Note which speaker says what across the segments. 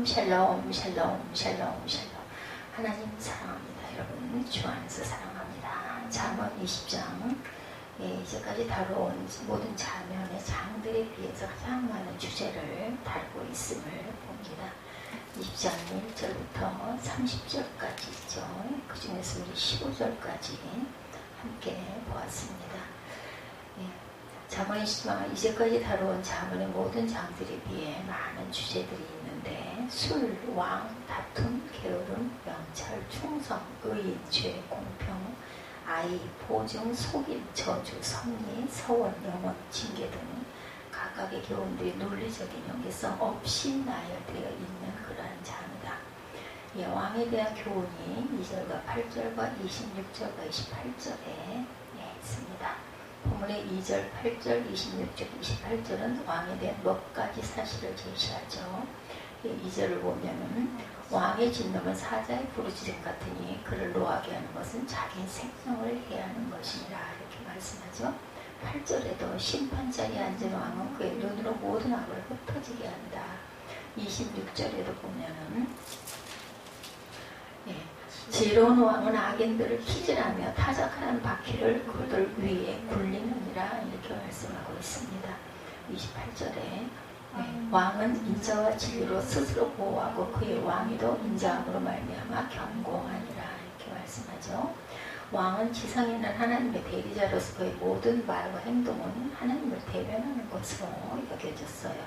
Speaker 1: 샬롬 샬롬 샬롬 샬롬 샬롬. 하나님 사랑합니다. 여러분 주 안에서 사랑합니다. 잠언 20장 이제까지 다뤄온 모든 자면의 장들에 비해서 가장 많은 주제를 다루고 있음을 봅니다. 20장 1절부터 30절까지 있죠. 그 중에서 우리 15절까지 함께 보았습니다. 잠언의 시방 이제까지 다뤄온 잠언의 모든 장들에 비해 많은 주제들이 있는데 술, 왕, 다툼, 게으름, 명찰, 충성, 의인, 죄, 공평, 아이, 보증, 속임, 저주, 섭리, 서원, 영원, 징계 등 각각의 교훈들이 논리적인 연계성 없이 나열되어 있는 그러한 장이다. 왕에 대한 교훈이 2절과 8절과 26절과 28절에 있습니다. 본문의 2절, 8절, 26절, 28절은 왕에 대한 몇 가지 사실을 제시하죠. 2절을 보면은 왕의 진노는 사자의 부르짖음 같으니 그를 노하게 하는 것은 자기 생명을 해하는 것이니라 이렇게 말씀하죠. 8절에도 심판자리에 앉은 왕은 그의 눈으로 모든 악을 흩어지게 한다. 26절에도 보면은 지혜로운 왕은 악인들을 키질하며 타작하는 바퀴를 그들 위에 굴리느니라 이렇게 말씀하고 있습니다. 28절에 왕은 인자와 진리로 스스로 보호하고 그의 왕위도 인자함으로 말미암아 견고하니라 이렇게 말씀하죠. 왕은 지상에 있는 하나님의 대리자로서 그의 모든 말과 행동은 하나님을 대변하는 것으로 여겨졌어요.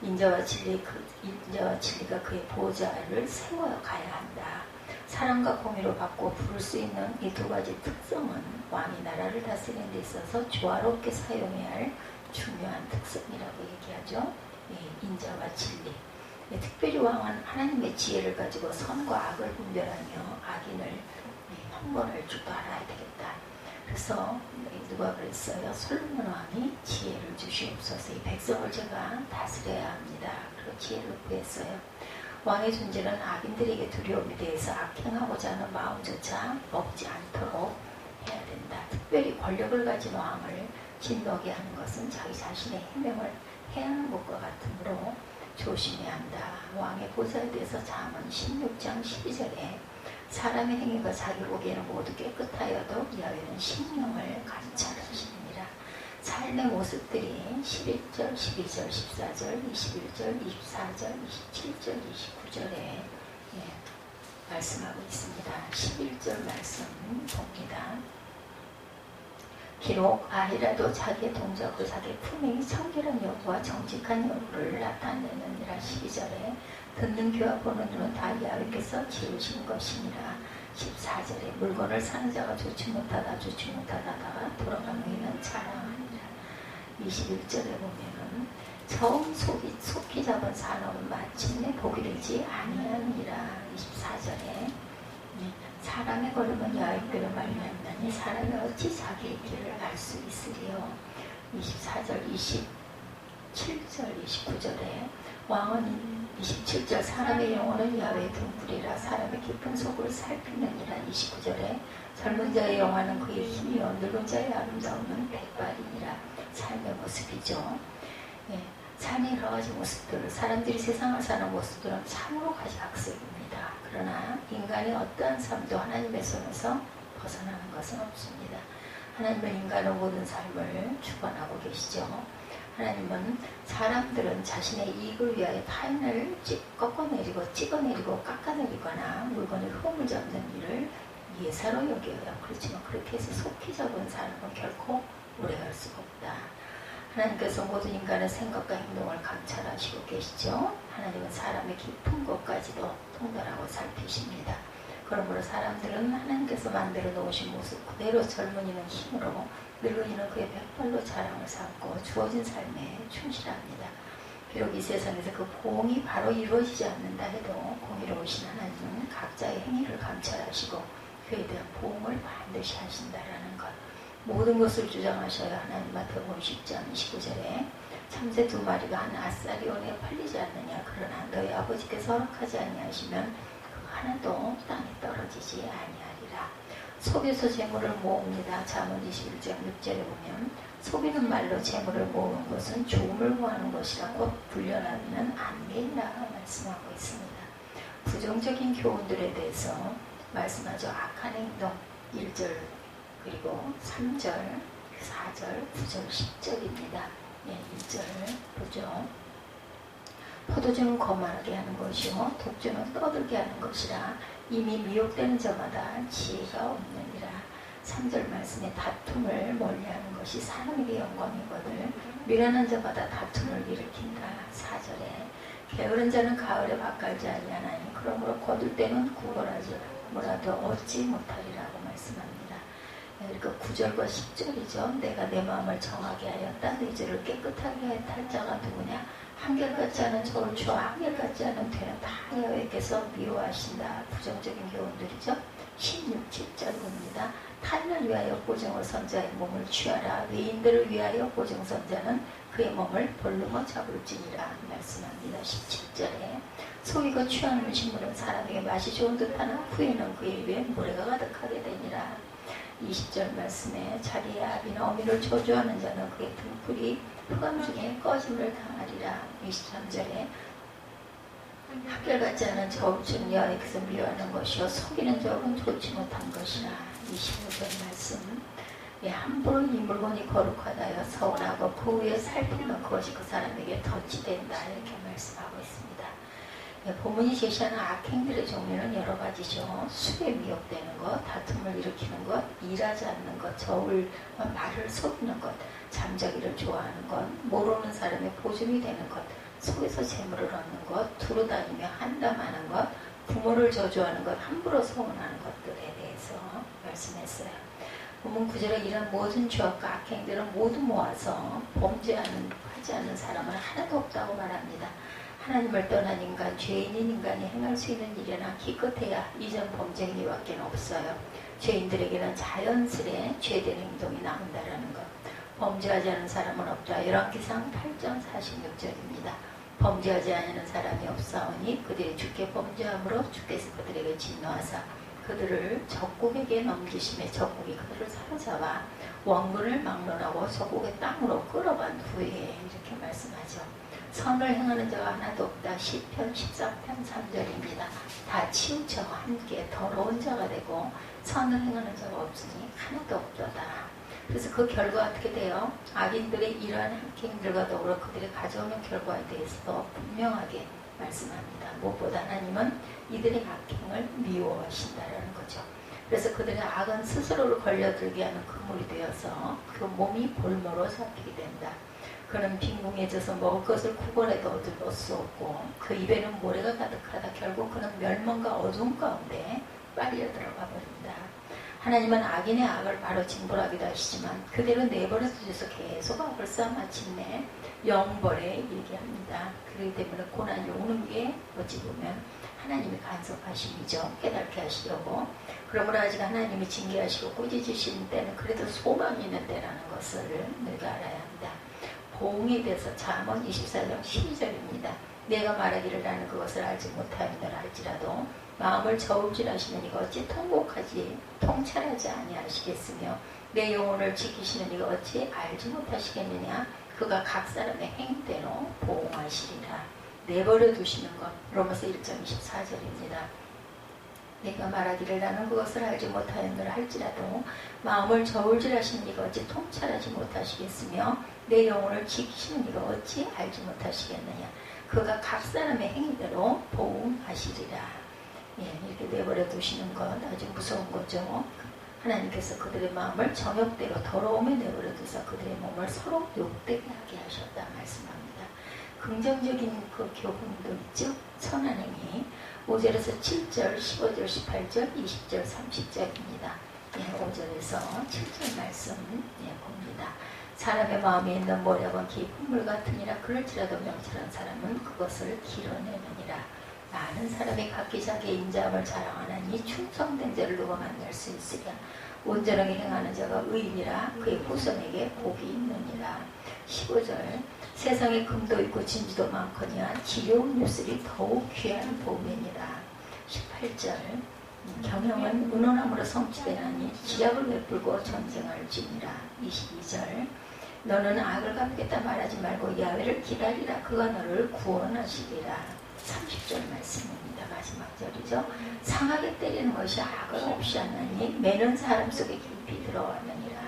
Speaker 1: 인자와 진리가 그의 보좌를 세워 가야 한다. 사랑과 공의로 받고 부를 수 있는 이 두 가지 특성은 왕이 나라를 다스리는 데 있어서 조화롭게 사용해야 할 중요한 특성이라고 얘기하죠. 인자와 진리. 특별히 왕은 하나님의 지혜를 가지고 선과 악을 분별하며 악인을 형벌할 줄도 알아야 되겠다. 그래서 누가 그랬어요? 솔로몬 왕이 지혜를 주시옵소서. 이 백성을 제가 다스려야 합니다. 그리고 지혜를 구했어요. 왕의 존재는 악인들에게 두려움에 대해서 악행하고자 하는 마음조차 먹지 않도록 해야 된다. 특별히 권력을 가진 왕을 진노하게 하는 것은 자기 자신의 해명을 해야 하는 것과 같으므로 조심해야 한다. 왕의 보좌에 대해서 잠언 16장 12절에 사람의 행위가 자기 보기에는 모두 깨끗하여도 야훼는 심령을 감찰하시느니라. 삶의 모습들이 11절, 12절, 14절, 21절, 24절, 27절, 29절에 말씀하고 있습니다. 11절 말씀 봅니다. 기록 아이라도 자기의 동작으로 자기의 품행이 청결한 여부와 정직한 여부를 나타내느니라. 12절에 듣는 귀와 보는 눈은 다 야훼께서 지으신 것이니라. 14절에 물건을 사는 자가 좋지 못하다가 돌아가는 이는 자랑하니라. 21절에 보면은 처음 속히 잡은 산업은 마침내 복이 되지 아니하니라. 24절에 사람의 걸음은 야훼께로 말미암나니 사람이 어찌 자기의 길을 알 수 있으리요. 24절, 27절, 29절에 왕은 27절 사람의 영혼은 야훼의 등불이라 사람의 깊은 속을 살피느니라. 29절에 젊은 자의 영화는 그의 힘이요 늙은 자의 아름다움은 백발이니라. 삶의 모습이죠. 삶의 여러 가지 모습들, 사람들이 세상을 사는 모습들은 참으로 가지각색입니다. 그러나 인간의 어떠한 삶도 하나님의 손에서 벗어나는 것은 없습니다. 하나님은 인간의 모든 삶을 주관하고 계시죠. 하나님은 사람들은 자신의 이익을 위하여 타인을 꺾어내리고 찍어내리고 깎아내리거나 물건의 흠을 잡는 일을 예사로 여겨요. 그렇지만 그렇게 해서 속히 잡은 사람은 결코 오래갈 수가 없다. 하나님께서 모든 인간의 생각과 행동을 감찰하시고 계시죠. 하나님은 사람의 깊은 곳까지도 통달하고 살피십니다. 그러므로 사람들은 하나님께서 만들어 놓으신 모습 그대로 젊은이는 힘으로 늙은이는 그의 백발로 자랑을 삼고 주어진 삶에 충실합니다. 비록 이 세상에서 그 보응이 바로 이루어지지 않는다 해도 공의로우신 하나님은 각자의 행위를 감찰하시고 그에 대한 보응을 반드시 하신다라는 것. 모든 것을 주장하셔야 하나님. 마태복음 10장 29절에 참새 2마리가 한 아사리온에 팔리지 않느냐. 그러나 너희 아버지께서 허락하지 아니하시면 그 하나도 땅에 떨어지지 아니하리라. 속여서 재물을 모읍니다. 잠언 21장 6절에 보면 속이는 말로 재물을 모으는 것은 죽음을 구하는 것이라고 불려나는 안개이라 말씀하고 있습니다. 부정적인 교훈들에 대해서 말씀하죠. 악한 행동 1절 그리고 3절 4절 9절 10절입니다. 1절 보죠. 포도주는 거만하게 하는 것이요 독주는 떠들게 하는 것이라 이미 미혹되는 자마다 지혜가 없느니라. 3절 말씀에 다툼을 멀리하는 것이 사람에게 영광이거든 미련한 자마다 다툼을 일으킨다. 4절에 게으른 자는 가을에 밭갈지 아니하나니 그러므로 거둘 때는 구걸하지 뭐라도 얻지 못하리라고 말씀합니다. 그러니까 9절과 10절이죠. 내가 내 마음을 정하게 하였다. 내 죄를 깨끗하게 할 자가 누구냐. 한결같지 않은 저울 주와 한결같지 않은 되는 다 여호와께서 미워하신다. 부정적인 교훈들이죠. 16, 7절입니다. 타인을 위하여 보증을 선자의 몸을 취하라. 외인들을 위하여 보증 선자는 그의 몸을 볼루머 잡을지니라 말씀합니다. 17절에 속이고 취하는 식물은 사람에게 맛이 좋은 듯하나 후에는 그의 입에 모래가 가득하게 되니라. 20절 말씀에 자기의 아비나 어미를 저주하는 자는 그의 등불이 흑암 중에 꺼짐을 당하리라. 23절에 한결같지 않은 저울주는 여호와께서 미워하는 것이요 속이는 저울은 좋지 못한 것이라. 25절 말씀 함부로 이 물건이 거룩하다여 서운하고 그 후에 살피면 그것이 그 사람에게 덫이 된다. 이렇게 말씀하고 있습니다. 본문이 제시하는 악행들의 종류는 여러 가지죠. 술에 미혹되는 것, 다툼을 일으키는 것, 일하지 않는 것, 저울 말을 속이는 것, 잠자기를 좋아하는 것, 모르는 사람의 보증이 되는 것, 속에서 재물을 얻는 것, 두루 다니며 한담하는 것, 부모를 저주하는 것, 함부로 서운하는 것들에 대해서 말씀했어요. 본문 9절에 이런 모든 죄악과 악행들은 모두 모아서 범죄하지 않는 사람은 하나도 없다고 말합니다. 하나님을 떠난 인간, 죄인인 인간이 행할 수 있는 일이나 기껏해야 이전 범죄 행위밖에 없어요. 죄인들에게는 자연스레 죄된 행동이 나온다라는 것. 범죄하지 않은 사람은 없다. 열왕기상 8장 46절입니다. 범죄하지 않는 사람이 없사오니 그들이 주께 범죄함으로 주께서 그들에게 진노하사 그들을 적국에게 넘기심에 적국이 그들을 사로잡아 원군을 막론하고 적국의 땅으로 끌어간 후에 이렇게 말씀하죠. 선을 행하는 자가 하나도 없다. 시편 13편 3절입니다. 다 치우쳐 함께 더러운 자가 되고 선을 행하는 자가 없으니 하나도 없도다. 그래서 그 결과 어떻게 돼요? 악인들의 이러한 악행들과 더불어 그들이 가져오는 결과에 대해서도 분명하게 말씀합니다. 무엇보다 하나님은 이들의 악행을 미워하신다라는 거죠. 그래서 그들의 악은 스스로를 걸려들게 하는 그물이 되어서 그 몸이 볼모로 잡히게 된다. 그는 빈궁해져서 먹을 것을 구걸해도 얻을 수 없고 그 입에는 모래가 가득하다. 결국 그는 멸망과 어두움 가운데 빨려 들어가 버린다. 하나님은 악인의 악을 바로 징벌하기도 하시지만 그대로 내버려 두셔서 계속 악을 쌓아 마침내 영벌에 이르게 합니다. 그렇기 때문에 고난이 오는 게 어찌 보면 하나님의 간섭하심이죠. 깨닫게 하시려고. 그러므로 아직 하나님이 징계하시고 꾸짖으시는 때는 그래도 소망이 있는 때라는 것을 우리가 알아야 합니다. 보응에 대해서 잠언 24장 12절입니다. 내가 말하기를 나는 그것을 알지 못하였노라 할지라도 마음을 저울질하시는 이가 어찌 통찰하지 아니하시겠으며 내 영혼을 지키시는 이가 어찌 알지 못하시겠느냐. 그가 각 사람의 행대로 보응하시리라. 내버려 두시는 것. 로마서 1장 24절입니다. 내가 말하기를 나는 그것을 알지 못하였노라 할지라도 마음을 저울질하시는 이가 어찌 통찰하지 못하시겠으며 내 영혼을 지키시는 이가 어찌 알지 못하시겠느냐. 그가 각 사람의 행위대로 보응하시리라. 이렇게 내버려 두시는 것 아주 무서운 거죠. 하나님께서 그들의 마음을 정욕대로 더러움에 내버려 두사 그들의 몸을 서로 욕되게 하게 하셨다 말씀합니다. 긍정적인 그 교훈도 있죠. 선한 행위 5절에서 7절, 15절, 18절, 20절, 30절입니다. 5절에서 7절 말씀 봅니다. 사람의 마음에 있는 모략은 깊은 물 같으니라. 그럴지라도 명철한 사람은 그것을 길어내느니라. 많은 사람이 각기 자기의 인자함을 자랑하나니 충성된 자를 누가 만날 수 있으랴. 온전하게 행하는 자가 의인이라. 그의 후손에게 복이 있느니라. 15절 세상에 금도 있고 진주도 많거니와 지려운 유슬이 더욱 귀한 보배니라. 18절 경영은 의논함으로 성취되나니 지략을 베풀고 전쟁할지니라. 22절 너는 악을 갚겠다 말하지 말고 야훼를 기다리라. 그가 너를 구원하시리라. 30절 말씀입니다. 마지막 절이죠. 상하게 때리는 것이 악을 없이 하나니 매는 사람 속에 깊이 들어왔느니라.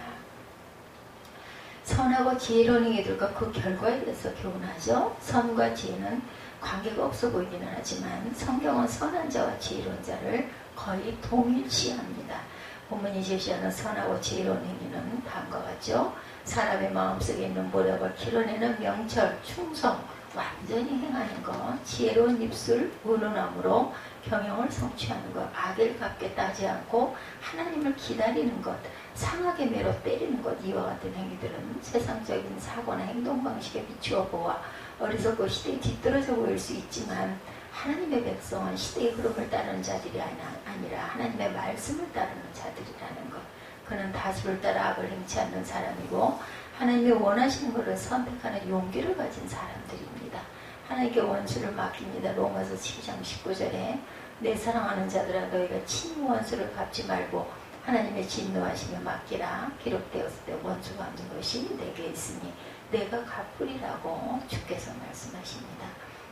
Speaker 1: 선하고 지혜로운 이들과 그 결과에 대해서 교훈하죠. 선과 지혜는 관계가 없어 보이기는 하지만 성경은 선한 자와 지혜로운 자를 거의 동일시합니다. 본문이 제시하는 선하고 지혜로운 행위는 다음과 같죠. 사람의 마음속에 있는 모략을 키워내는 명철, 충성, 완전히 행하는 것, 지혜로운 입술, 의논함으로 경영을 성취하는 것, 악을 갚겠다 하지 않고 하나님을 기다리는 것, 상하게 매로 때리는 것, 이와 같은 행위들은 세상적인 사고나 행동 방식에 비추어 보아 어리석고 시대에 뒤떨어져 보일 수 있지만 하나님의 백성은 시대의 흐름을 따르는 자들이 아니라 하나님의 말씀을 따르는 자들이라는 것. 그는 다수를 따라 악을 행치 않는 사람이고 하나님의 원하시는 것을 선택하는 용기를 가진 사람들입니다. 하나님께 원수를 맡깁니다. 로마서 12장 19절에 내 사랑하는 자들아 너희가 친히 원수를 갚지 말고 하나님의 진노하시며 맡기라. 기록되었을 때 원수 갚는 것이 내게 있으니 내가 갚으리라고 주께서 말씀하십니다.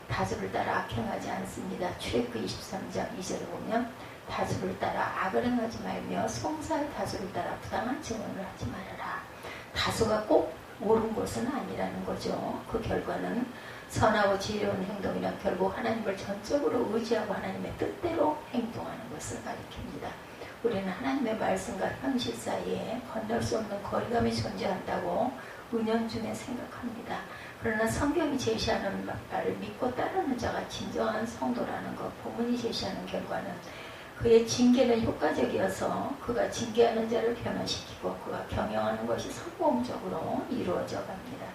Speaker 1: 다수를 따라 악행하지 않습니다. 출애굽기 23장 2절에 보면 다수를 따라 악을 행하지 말며 송사의 다수를 따라 부당한 증언을 하지 말아라. 다수가 꼭 옳은 것은 아니라는 거죠. 그 결과는 선하고 지혜로운 행동이란 결국 하나님을 전적으로 의지하고 하나님의 뜻대로 행동하는 것을 가리킵니다. 우리는 하나님의 말씀과 현실 사이에 건널 수 없는 거리감이 존재한다고 은연중에 생각합니다. 그러나 성경이 제시하는 말을 믿고 따르는 자가 진정한 성도라는 것, 본문이 제시하는 결과는 그의 징계는 효과적이어서 그가 징계하는 자를 변화시키고 그가 경영하는 것이 성공적으로 이루어져 갑니다.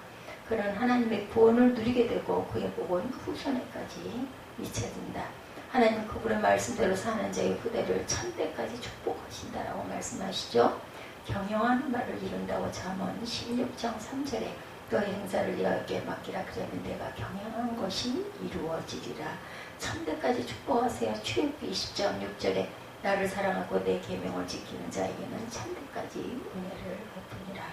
Speaker 1: 그는 하나님의 구원을 누리게 되고 그의 복은 후손에까지 미쳐진다. 하나님 그분의 말씀대로 사는 자의 후대를 천대까지 축복하신다라고 말씀하시죠. 경영하는 말을 이룬다고 잠언 16장 3절에 너의 행사를 여호와께 맡기라. 그러면 내가 경영한 것이 이루어지리라. 천대까지 축복하세요. 출애굽기 20장 6절에 나를 사랑하고 내 계명을 지키는 자에게는 천대까지 은혜를 베푸니라.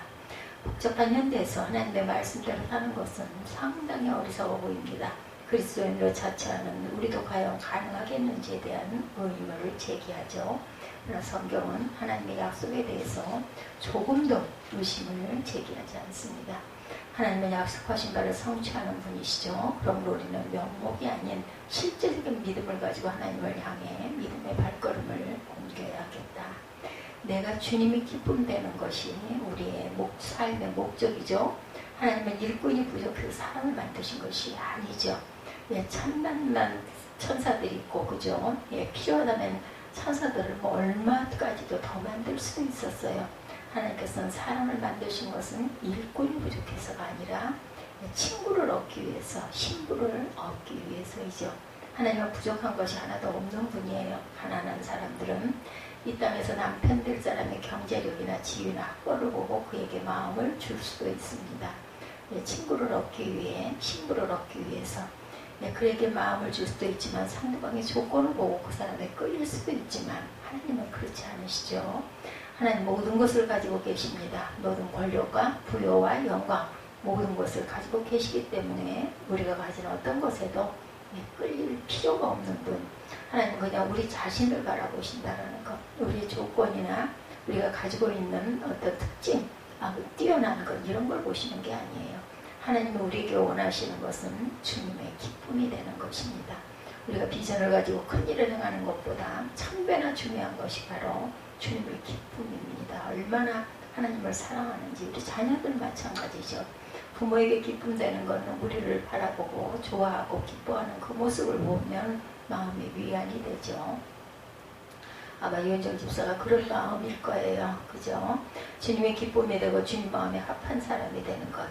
Speaker 1: 복잡한 현대에서 하나님의 말씀대로 사는 것은 상당히 어리석어 보입니다. 그리스도인으로 자처하는 우리도 과연 가능하겠는지에 대한 의문을 제기하죠. 그러나 성경은 하나님의 약속에 대해서 조금도 의심을 제기하지 않습니다. 하나님은 약속하신 바를 성취하는 분이시죠. 그러므로 우리는 명목이 아닌 실제적인 믿음을 가지고 하나님을 향해 믿음의 발걸음을 옮겨야겠다. 내가 주님이 기쁨되는 것이 우리의 삶의 목적이죠. 하나님은 일꾼이 부족해서 사람을 만드신 것이 아니죠. 천만만 천사들이 있고 그죠? 필요하다면 천사들을 얼마까지도 더 만들 수 있었어요. 하나님께서는 사람을 만드신 것은 일꾼이 부족해서가 아니라 친구를 얻기 위해서, 신부를 얻기 위해서이죠. 하나님은 부족한 것이 하나도 없는 분이에요. 가난한 사람들은 이 땅에서 남편 될 사람의 경제력이나 지위나 학벌을 보고 그에게 마음을 줄 수도 있습니다. 친구를 얻기 위해, 신부를 얻기 위해서 그에게 마음을 줄 수도 있지만 상대방의 조건을 보고 그 사람에 끌릴 수도 있지만 하나님은 그렇지 않으시죠. 하나님 모든 것을 가지고 계십니다. 모든 권력과 부여와 영광 모든 것을 가지고 계시기 때문에 우리가 가진 어떤 것에도 끌릴 필요가 없는 분. 하나님 그냥 우리 자신을 바라보신다는 것. 우리의 조건이나 우리가 가지고 있는 어떤 특징, 뛰어난 것 이런 걸 보시는 게 아니에요. 하나님이 우리에게 원하시는 것은 주님의 기쁨이 되는 것입니다. 우리가 비전을 가지고 큰 일을 행하는 것보다 1000배나 중요한 것이 바로 주님의 기쁨입니다. 얼마나 하나님을 사랑하는지. 우리 자녀들 마찬가지죠. 부모에게 기쁨 되는 것은 우리를 바라보고 좋아하고 기뻐하는 그 모습을 보면 마음이 위안이 되죠. 아마 유현정 집사가 그런 마음일 거예요. 그죠? 주님의 기쁨이 되고 주님 마음에 합한 사람이 되는 것.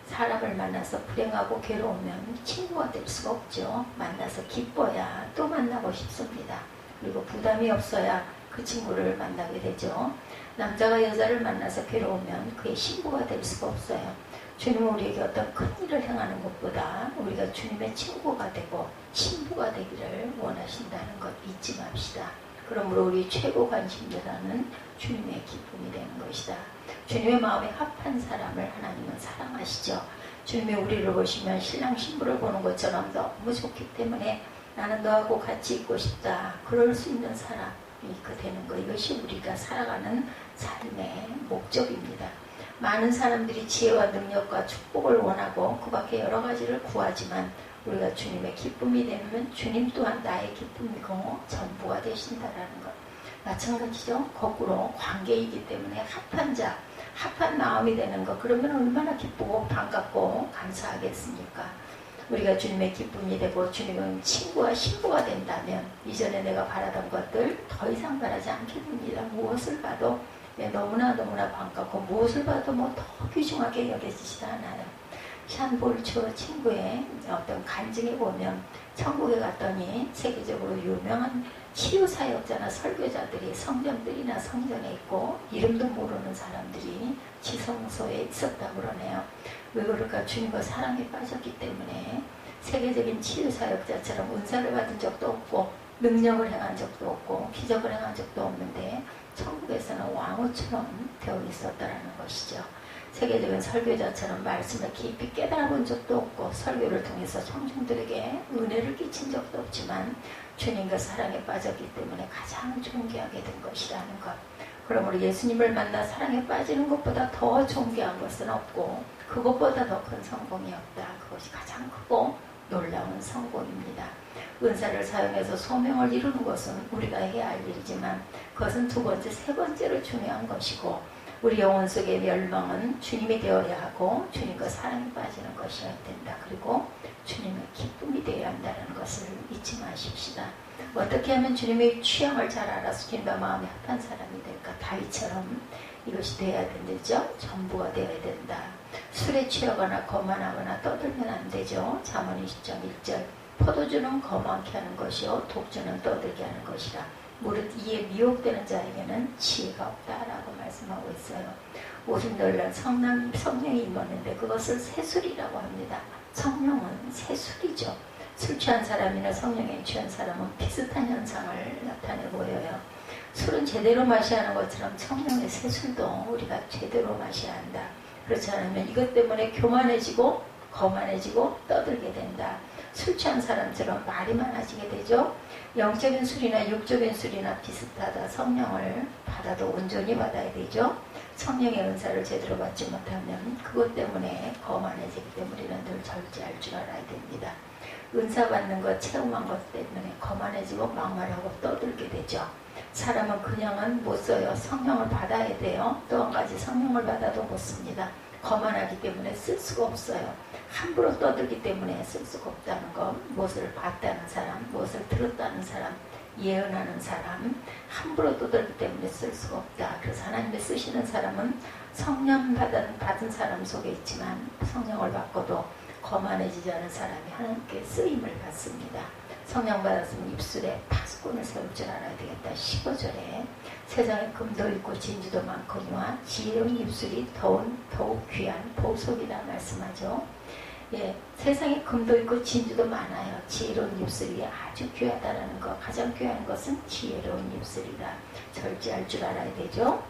Speaker 1: 사람을 만나서 불행하고 괴로우면 친구가 될 수가 없죠. 만나서 기뻐야 또 만나고 싶습니다. 그리고 부담이 없어야 그 친구를 만나게 되죠. 남자가 여자를 만나서 괴로우면 그의 신부가 될 수가 없어요. 주님은 우리에게 어떤 큰 일을 행하는 것보다 우리가 주님의 친구가 되고 신부가 되기를 원하신다는 것 잊지 맙시다. 그러므로 우리 최고 관심사는 주님의 기쁨이 되는 것이다. 주님의 마음에 합한 사람을 하나님은 사랑하시죠. 주님이 우리를 보시면 신랑 신부를 보는 것처럼 너무 좋기 때문에 나는 너하고 같이 있고 싶다. 그럴 수 있는 사람이 되는 것. 이것이 우리가 살아가는 삶의 목적입니다. 많은 사람들이 지혜와 능력과 축복을 원하고 그 밖에 여러 가지를 구하지만 우리가 주님의 기쁨이 되면 주님 또한 나의 기쁨이고 전부가 되신다라는 것. 마찬가지죠. 거꾸로 관계이기 때문에 합한 자, 합한 마음이 되는 것. 그러면 얼마나 기쁘고 반갑고 감사하겠습니까? 우리가 주님의 기쁨이 되고 주님은 친구와 신부가 된다면 이전에 내가 바라던 것들 더 이상 바라지 않게 됩니다. 무엇을 봐도 너무나 반갑고 무엇을 봐도 뭐 더 귀중하게 여겨지지도 않아요. 샨볼초 친구의 어떤 간증에 보면 천국에 갔더니 세계적으로 유명한 치유사역자나 설교자들이 성전들이나 성전에 있고 이름도 모르는 사람들이 지성소에 있었다고 그러네요. 왜 그럴까? 주님과 사랑에 빠졌기 때문에 세계적인 치유사역자처럼 은사를 받은 적도 없고 능력을 행한 적도 없고 기적을 행한 적도 없는데 천국에서는 왕후처럼 되어 있었다라는 것이죠. 세계적인 설교자처럼 말씀을 깊이 깨달아본 적도 없고 설교를 통해서 청중들에게 은혜를 끼친 적도 없지만 주님과 사랑에 빠졌기 때문에 가장 존귀하게 된 것이라는 것. 그러므로 예수님을 만나 사랑에 빠지는 것보다 더 존귀한 것은 없고 그것보다 더 큰 성공이 없다. 그것이 가장 크고 놀라운 성공입니다. 은사를 사용해서 소명을 이루는 것은 우리가 해야 할 일이지만 그것은 두 번째, 세 번째로 중요한 것이고 우리 영혼 속의 멸망은 주님이 되어야 하고 주님과 사랑에 빠지는 것이어야 된다. 그리고 주님의 기쁨이 되어야 한다는 것을 잊지 마십시다. 어떻게 하면 주님의 취향을 잘 알아서 주님과 마음이 합한 사람이 될까? 다윗처럼 이것이 되어야 된다죠. 전부가 되어야 된다. 술에 취하거나 거만하거나 떠들면 안 되죠. 잠언 20.1절 포도주는 거만케 하는 것이요 독주는 떠들게 하는 것이라. 무릇 이에 미혹되는 자에게는 지혜가 없다라고 말씀하고 있어요. 오순절날 성령이 임했는데 그것을 세술이라고 합니다. 성령은 세술이죠. 술 취한 사람이나 성령에 취한 사람은 비슷한 현상을 나타내 보여요. 술은 제대로 마셔야 하는 것처럼 성령의 세술도 우리가 제대로 마셔야 한다. 그렇지 않으면 이것 때문에 교만해지고 거만해지고 떠들게 된다. 술 취한 사람처럼 말이 많아지게 되죠. 영적인 술이나 육적인 술이나 비슷하다. 성령을 받아도 온전히 받아야 되죠. 성령의 은사를 제대로 받지 못하면 그것 때문에 거만해지기 때문에 우리는 늘 절제할 줄 알아야 됩니다. 은사 받는 것, 체험한 것 때문에 거만해지고 막말하고 떠들게 되죠. 사람은 그냥은 못 써요. 성령을 받아야 돼요. 또 한 가지 성령을 받아도 못 씁니다. 거만하기 때문에 쓸 수가 없어요. 함부로 떠들기 때문에 쓸 수가 없다는 것. 무엇을 봤다는 사람, 무엇을 들었다는 사람, 예언하는 사람, 함부로 떠들기 때문에 쓸 수가 없다. 그래서 하나님의 쓰시는 사람은 성령 받은 사람 속에 있지만 성령을 받고도 거만해지지 않은 사람이 하나님께 쓰임을 받습니다. 성령 받았으면 입술에 파수꾼을 세울 줄 알아야 되겠다. 15절에 세상에 금도 있고 진주도 많거니와 지혜로운 입술이 더욱 귀한 보석이라 말씀하죠. 예, 세상에 금도 있고 진주도 많아요. 지혜로운 입술이 아주 귀하다라는 것. 가장 귀한 것은 지혜로운 입술이다. 절제할 줄 알아야 되죠.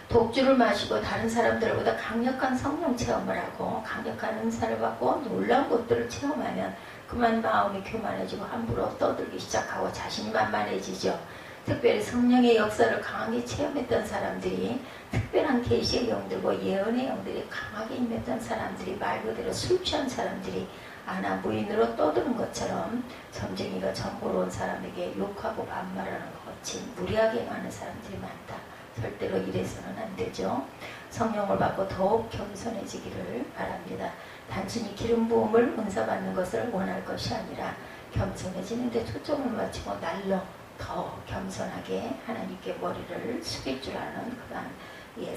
Speaker 1: 독주를 마시고 다른 사람들보다 강력한 성령 체험을 하고 강력한 은사를 받고 놀라운 것들을 체험하면 그만 마음이 교만해지고 함부로 떠들기 시작하고 자신이 만만해지죠. 특별히 성령의 역사를 강하게 체험했던 사람들이 특별한 계시의 영들과 예언의 영들이 강하게 임했던 사람들이 말 그대로 술 취한 사람들이 아나 무인으로 떠드는 것처럼 점쟁이가 점보러 온 사람에게 욕하고 반말하는 것 같이 무리하게 행하는 사람들이 많다. 절대로 이래서는 안 되죠. 성령을 받고 더욱 겸손해지기를 바랍니다. 단순히 기름 부음을 은사 받는 것을 원할 것이 아니라 겸손해지는 데 초점을 맞추고 날로 더 겸손하게 하나님께 머리를 숙일 줄 아는 그러한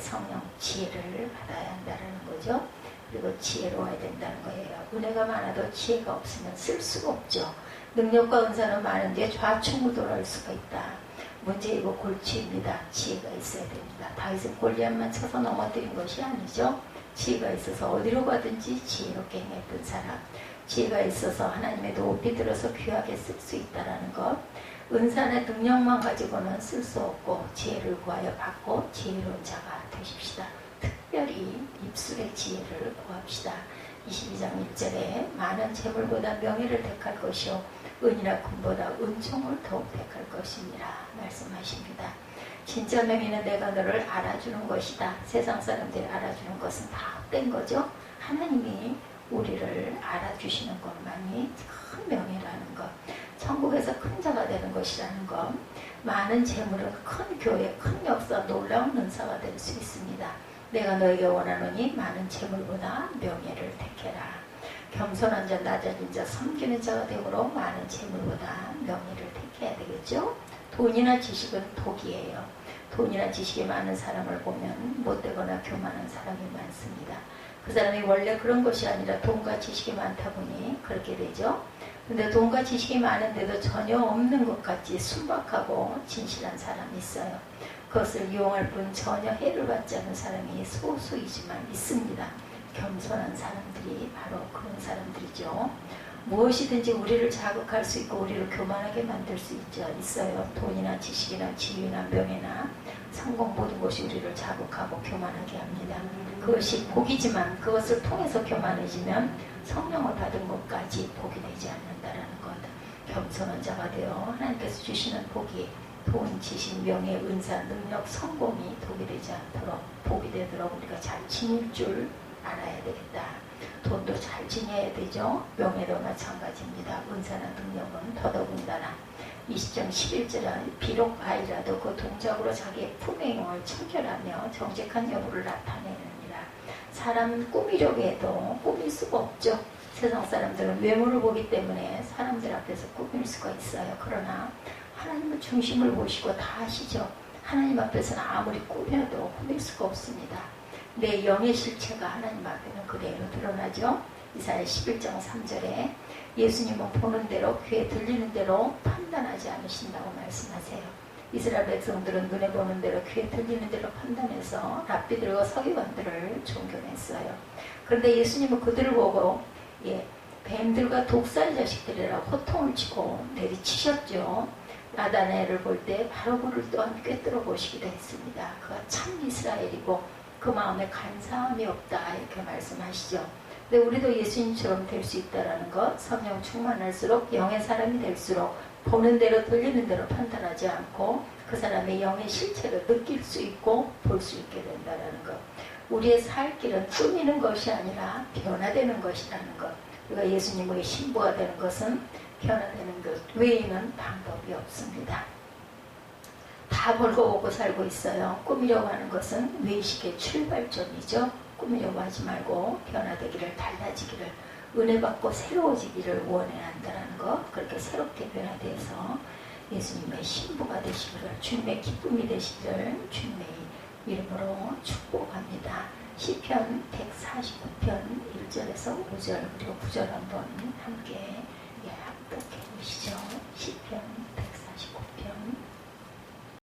Speaker 1: 성령 지혜를 받아야 한다는 거죠. 그리고 지혜로워야 된다는 거예요. 은혜가 많아도 지혜가 없으면 쓸 수가 없죠. 능력과 은사는 많은데 좌충우돌할 수가 있다. 문제이고 골치입니다. 지혜가 있어야 됩니다. 다윗은 골리앗만 쳐서 넘어뜨린 것이 아니죠. 지혜가 있어서 어디로 가든지 지혜롭게 행했던 사람, 지혜가 있어서 하나님의 높이 들어서 귀하게 쓸 수 있다는 것. 은사의 능력만 가지고는 쓸 수 없고 지혜를 구하여 받고 지혜로운 자가 되십시다. 특별히 입술의 지혜를 구합시다. 22장 1절에 많은 재물보다 명예를 택할 것이요 은이나 금보다 은총을 더욱 택할 것입니다. 말씀하십니다. 진짜 명예는 내가 너를 알아주는 것이다. 세상 사람들이 알아주는 것은 다 헛된 거죠. 하나님이 우리를 알아주시는 것만이 큰 명예라는 것, 천국에서 큰 자가 되는 것이라는 것, 많은 재물은 큰 교회, 큰 역사, 놀라운 은사가 될 수 있습니다. 내가 너에게 원하노니 많은 재물보다 명예를 택해라. 겸손한 자, 낮아진 자, 섬기는 자가 되므로 많은 재물보다 명예를 택해야 되겠죠. 돈이나 지식은 독이에요. 돈이나 지식이 많은 사람을 보면 못되거나 교만한 사람이 많습니다. 그 사람이 원래 그런 것이 아니라 돈과 지식이 많다 보니 그렇게 되죠. 근데 돈과 지식이 많은데도 전혀 없는 것 같이 순박하고 진실한 사람이 있어요. 그것을 이용할 뿐 전혀 해를 받지 않는 사람이 소수이지만 있습니다. 겸손한 사람들이 바로 그런 사람들이죠. 무엇이든지 우리를 자극할 수 있고 우리를 교만하게 만들 수 있어요. 돈이나 지식이나 지위나 명예나 성공 모든 것이 우리를 자극하고 교만하게 합니다. 그것이 복이지만 그것을 통해서 교만해지면 성령을 받은 것까지 복이 되지 않는다라는 것. 겸손한 자가 되어 하나님께서 주시는 복이 돈, 지식, 명예, 은사, 능력, 성공이 독이 되지 않도록 복이 되도록 우리가 잘 지닐 줄 알아야 되겠다. 돈도 잘 지내야 되죠. 명예도 마찬가지입니다. 은사나 능력은 더더군다나 20장 11절은 비록 아이라도 그 동작으로 자기의 품의 영을 청결하며 정직한 여부를 나타내느니라. 사람은 꾸미려고 해도 꾸밀 수가 없죠. 세상 사람들은 외모를 보기 때문에 사람들 앞에서 꾸밀 수가 있어요. 그러나 하나님은 중심을 보시고 다 아시죠. 하나님 앞에서는 아무리 꾸며도 꾸밀 수가 없습니다. 내 영의 실체가 하나님 앞에는 그대로 드러나죠. 이사야 11장 3절에 예수님은 보는 대로 귀에 들리는 대로 판단하지 않으신다고 말씀하세요. 이스라엘 백성들은 눈에 보는 대로 귀에 들리는 대로 판단해서 랍비들과 서기관들을 존경했어요. 그런데 예수님은 그들을 보고 뱀들과 독사의 자식들이라고 호통을 치고 내리치셨죠. 나다나엘을 볼 때 바로 그를 또한 꿰뚫어 보시기도 했습니다. 그가 참 이스라엘이고 그 마음에 간사함이 없다 이렇게 말씀하시죠. 근데 우리도 예수님처럼 될 수 있다는 것, 성령 충만할수록 영의 사람이 될수록 보는 대로 들리는 대로 판단하지 않고 그 사람의 영의 실체를 느낄 수 있고 볼 수 있게 된다는 것. 우리의 살 길은 꾸미는 것이 아니라 변화되는 것이라는 것. 우리가 예수님의 신부가 되는 것은 변화되는 것 외에는 방법이 없습니다. 다 벌거벗고 살고 있어요. 꾸미려고 하는 것은 외식의 출발점이죠. 꾸미려고 하지 말고 변화되기를, 달라지기를, 은혜 받고 새로워지기를 원해야 한다는 것. 그렇게 새롭게 변화돼서 예수님의 신부가 되시기를, 주님의 기쁨이 되시기를 주님의 이름으로 축복합니다. 시편 149편 1절에서 5절 그리고 9절 한번 함께